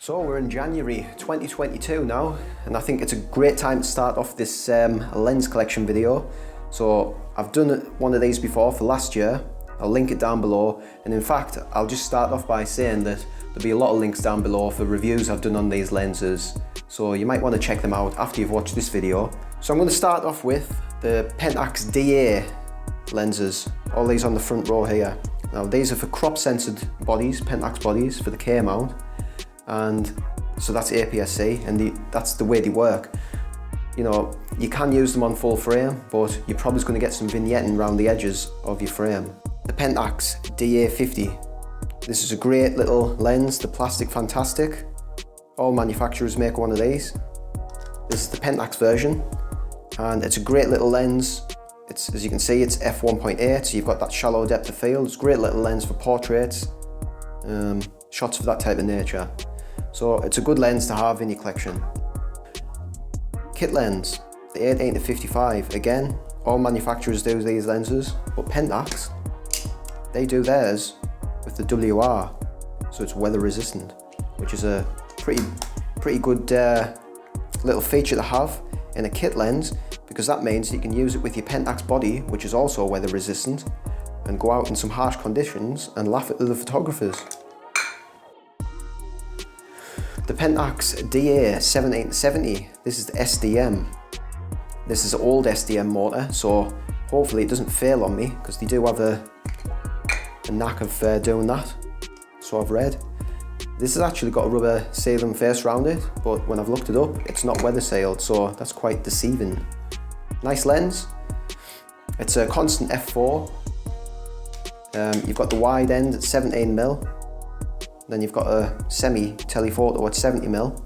So we're in January 2022 now, and I think it's a great time to start off this lens collection video. So I've done one of these before for last year. I'll link it down below, and in fact I'll just start off by saying that there'll be a lot of links down below for reviews I've done on these lenses, so you might want to check them out after you've watched this video. So I'm going to start off with the Pentax DA lenses, all these on the front row here. Now these are for crop censored bodies, Pentax bodies for the K mount, and so that's APS-C, and that's the way they work. You know, you can use them on full frame, but you're probably going to get some vignetting around the edges of your frame. The Pentax DA50. This is a great little lens, the plastic fantastic. All manufacturers make one of these. This is the Pentax version, and it's a great little lens. It's, as you can see, it's f1.8, so you've got that shallow depth of field. It's a great little lens for portraits, shots of that type of nature. So it's a good lens to have in your collection. Kit lens, the 18-55. Again, all manufacturers do these lenses, but Pentax, they do theirs with the WR, so it's weather resistant, which is a pretty good little feature to have in a kit lens, because that means you can use it with your Pentax body, which is also weather resistant, and go out in some harsh conditions and laugh at other photographers. The Pentax DA55-300mm, this is the SDM. This is an old SDM motor, so hopefully it doesn't fail on me, because they do have a knack of doing that, so I've read. This has actually got a rubber sealing face around it, but when I've looked it up, it's not weather sealed, so that's quite deceiving. Nice lens. It's a constant f4. You've got the wide end at 17mm. Then you've got a semi-telephoto at 70mm.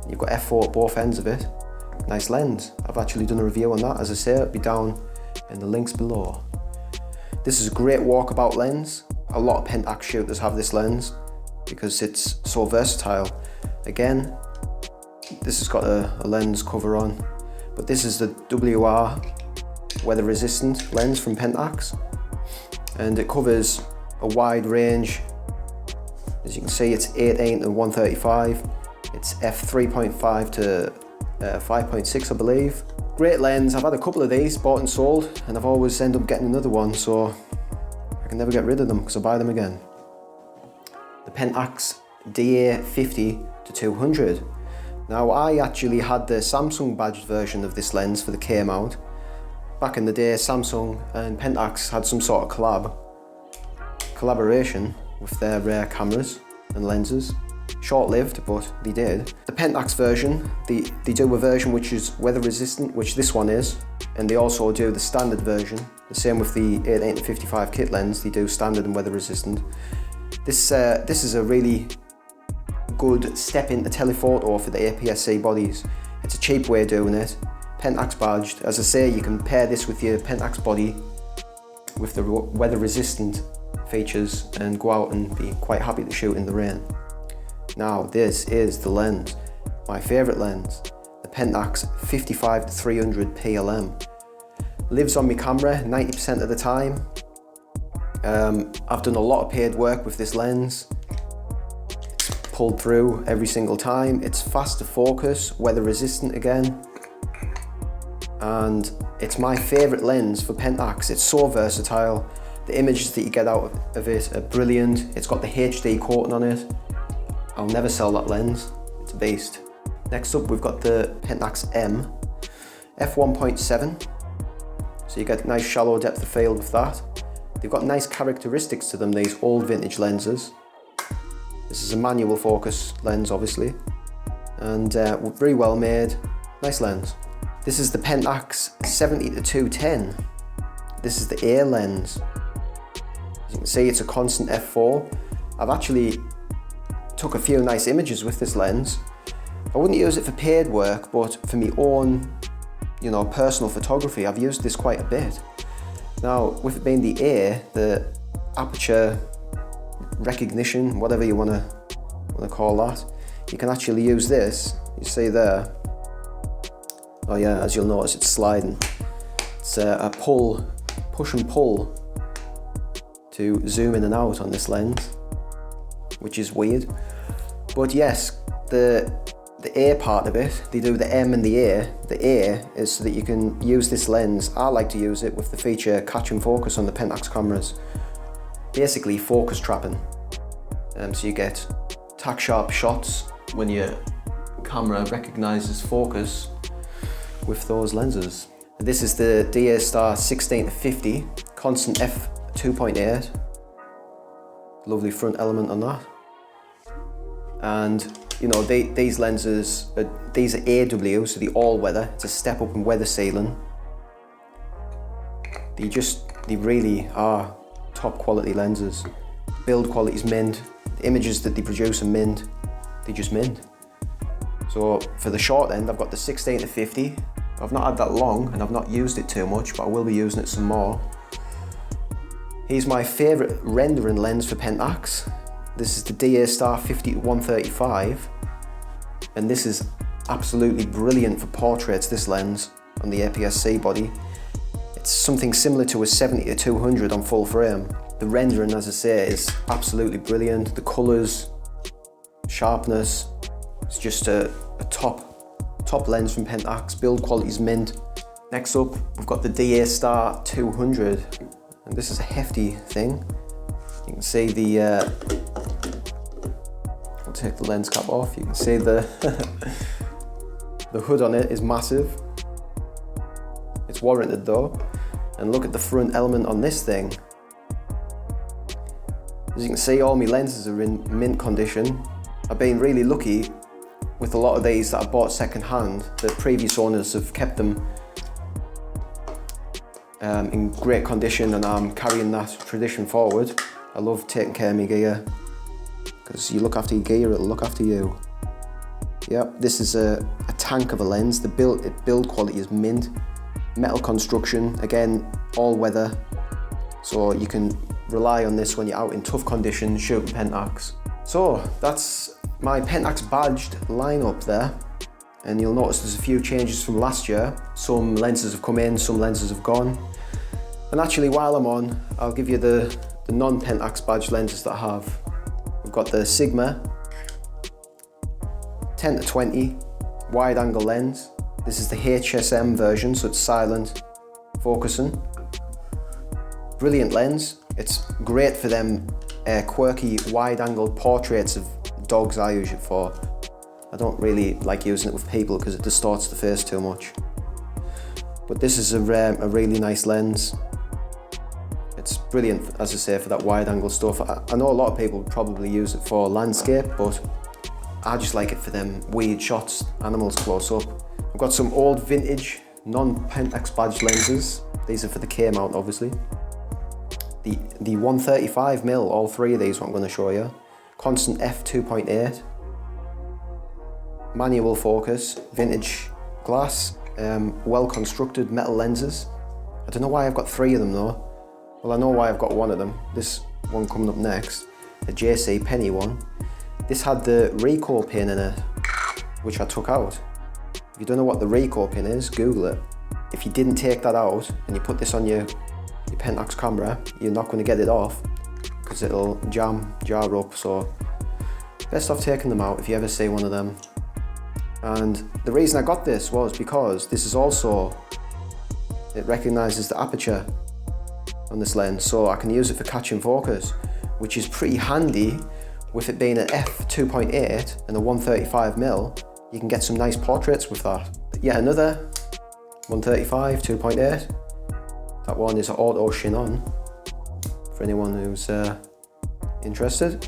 You've got f4 at both ends of it. Nice lens. I've actually done a review on that. As I say, it'll be down in the links below. This is a great walkabout lens. A lot of Pentax shooters have this lens because it's so versatile. Again, this has got a lens cover on, but this is the WR weather resistant lens from Pentax, and it covers a wide range. As you can see, it's 18 to 135. It's f3.5 to 5.6, I believe. Great lens. I've had a couple of these bought and sold, and I've always ended up getting another one, so I can never get rid of them because I buy them again. The Pentax DA50-200. Now I actually had the Samsung badged version of this lens for the K mount. Back in the day, Samsung and Pentax had some sort of collaboration with their cameras and lenses. Short-lived, but they did. The Pentax version, they do a version which is weather resistant, which this one is, and they also do the standard version. The same with the 18-55 kit lens, they do standard and weather resistant. This is a really good step into telephoto for the APS-C bodies. It's a cheap way of doing it. Pentax badged. As I say, you can pair this with your Pentax body with the weather resistant features and go out and be quite happy to shoot in the rain. Now this is the lens, my favourite lens, the Pentax 55-300mm PLM. Lives on my camera 90% of the time. I've done a lot of paid work with this lens. It's pulled through every single time. It's fast to focus, weather resistant again, and it's my favourite lens for Pentax. It's so versatile. The images that you get out of it are brilliant. It's got the HD coating on it. I'll never sell that lens. It's a beast. Next up, we've got the Pentax M, f1.7. So you get nice shallow depth of field with that. They've got nice characteristics to them, these old vintage lenses. This is a manual focus lens, obviously, and very well made. Nice lens. This is the Pentax 70-210. This is the A lens. As you can see, it's a constant f4. I've actually took a few nice images with this lens. I wouldn't use it for paid work, but for my own, personal photography, I've used this quite a bit. Now, with it being the A, the aperture recognition, whatever you want to call that, you can actually use this. You see there. Oh yeah, as you'll notice, it's sliding. It's a push and pull to zoom in and out on this lens, which is weird. But yes, the A part of it, they do the M and the A. The A is so that you can use this lens. I like to use it with the feature catch and focus on the Pentax cameras. Basically focus trapping. So you get tack sharp shots when your camera recognises focus with those lenses. This is the DA55-300mm constant f2.8. Lovely front element on that. And you know, these lenses, these are AW, so the all-weather. It's a step up in weather sealing. They really are top quality lenses. Build quality's mint. The images that they produce are mint. They just mint. So for the short end, I've got the 16-50. I've not had that long and I've not used it too much, but I will be using it some more. Here's my favourite rendering lens for Pentax. This is the DA50-135, and this is absolutely brilliant for portraits, this lens on the APS-C body. It's something similar to a 70-200 on full frame. The rendering, as I say, is absolutely brilliant. The colours, sharpness, it's just a top lens from Pentax. Build quality's mint. Next up, we've got the DA200, and this is a hefty thing. You can see the, I'll take the lens cap off. You can see the, the hood on it is massive. It's warranted though. And look at the front element on this thing. As you can see, all my lenses are in mint condition. I've been really lucky with a lot of these that I bought second hand. The previous owners have kept them in great condition, and I'm carrying that tradition forward. I love taking care of my gear, because you look after your gear, it'll look after you. Yep, this is a tank of a lens. The build quality is mint. Metal construction, again, all weather. So you can rely on this when you're out in tough conditions shooting Pentax. So that's my Pentax badged lineup there. And you'll notice there's a few changes from last year. Some lenses have come in, some lenses have gone. And actually, while I'm on, I'll give you the non-Pentax badged lenses that I have. We've got the Sigma 10-20 wide angle lens. This is the HSM version, so it's silent focusing. Brilliant lens. It's great for them quirky wide angle portraits of dogs I use it for. I don't really like using it with people because it distorts the face too much. But this is a really nice lens. It's brilliant, as I say, for that wide angle stuff. I know a lot of people probably use it for landscape, but I just like it for them weird shots, animals close up. I've got some old vintage non-Pentax badged lenses. These are for the K mount, obviously. The 135mm, all three of these what I'm going to show you. Constant f2.8. Manual focus, vintage glass, well constructed metal lenses. I don't know why I've got three of them though. Well, I know why I've got one of them. This one coming up next, a JC penny one. This had the Ricoh pin in it, which I took out. If you don't know what the Ricoh pin is, Google it. If you didn't take that out and you put this on your Pentax camera, you're not going to get it off because it'll jar up. So best off taking them out if you ever see one of them. And the reason I got this was because this is also, it recognises the aperture on this lens, so I can use it for catch and focus, which is pretty handy. With it being an f2.8 and a 135mm, you can get some nice portraits with that. Yet another 135 2.8. That one is auto Chinon for anyone who's interested.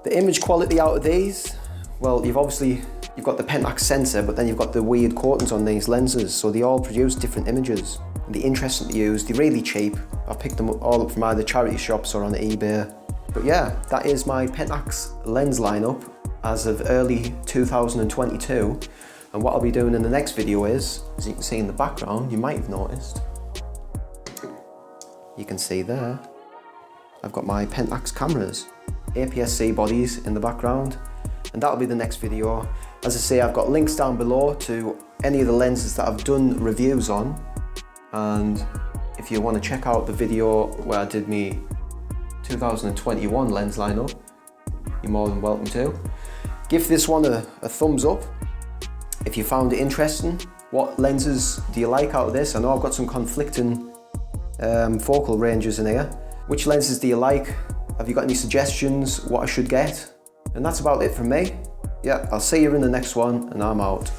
The image quality out of these, well, you've got the Pentax sensor, but then you've got the weird coatings on these lenses, so they all produce different images. And they're interesting to use, they're really cheap. I've picked them all up from either charity shops or on eBay. But yeah, that is my Pentax lens lineup as of early 2022. And what I'll be doing in the next video is, as you can see in the background, you might have noticed, you can see there, I've got my Pentax cameras, APS-C bodies in the background, and that'll be the next video. As I say, I've got links down below to any of the lenses that I've done reviews on, and if you want to check out the video where I did my 2021 lens lineup, you're more than welcome to. Give this one a thumbs up if you found it interesting. What lenses do you like out of this? I know I've got some conflicting focal ranges in here. Which lenses do you like? Have you got any suggestions what I should get? And that's about it from me. Yeah, I'll see you in the next one, and I'm out.